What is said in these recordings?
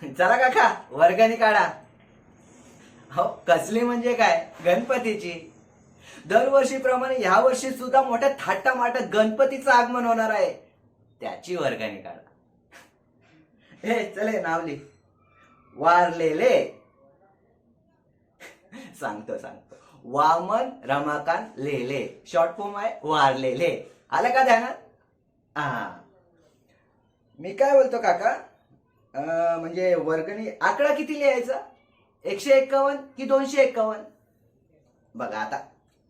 चला काका वर्गणी काढा. हो कसली म्हणजे काय, गणपतीची. दरवर्षीप्रमाणे ह्या वर्षी सुद्धा मोठ्या थाटामाटात गणपतीचं आगमन होणार आहे, त्याची वर्गणी काढा. हे चले नावली वारलेले. सांगतो वामन रमाकांत लेले, शॉर्ट फॉर्म आहे वारलेले. आलं का ध्यानात? हा मी काय बोलतो काका, म्हणजे वर्गणी आकडा किती लिहायचा, 151 की 251? बघा आता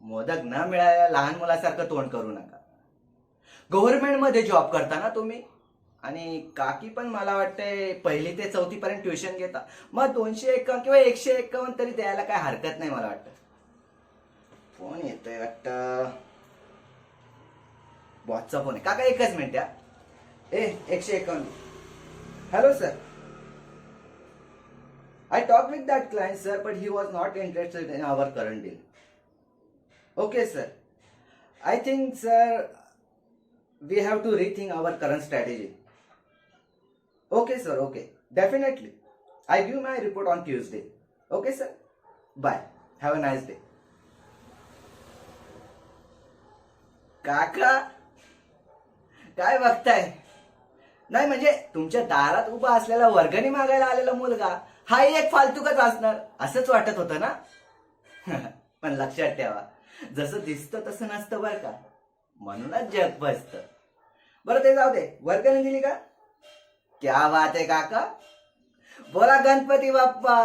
मोदक न मिळायला लहान मुलासारखं तोंड करू नका. गव्हर्नमेंट मध्ये जॉब करता ना तुम्ही, आणि काकी पण मला वाटतंय 1ली ते 4थी पर्यंत ट्युशन घेता, मग 251 किंवा 151 तरी द्यायला काय हरकत नाही मला वाटतं. फोन येतोय वाटतं, बॉसचा फोन आहे. काका एकच मिनिट या. 151. Hello sir. I talked with that client sir, but he was not interested in our current deal. Okay sir. I think sir we have to rethink our current strategy. Okay sir, okay. Definitely. I give my report on Tuesday. Okay sir. Bye. Have a nice day. काका काय बघताय? नाही म्हणजे तुमच्या दारात उभा असलेला वर्गणी मागायला आलेला मुलगा हा एक फालतूकच असणार असंच वाटत होतं ना. पण लक्षात ठेवा, जसं दिसतं तसं नसतं बरं का, म्हणूनच जग बसतं. बरं ते जाऊ दे, वर्गणी दिली का? क्या बात आहे काका, बोला गणपती बाप्पा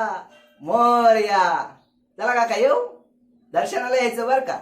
मोरया. चला काका येऊ, दर्शनाला यायचं बरं का.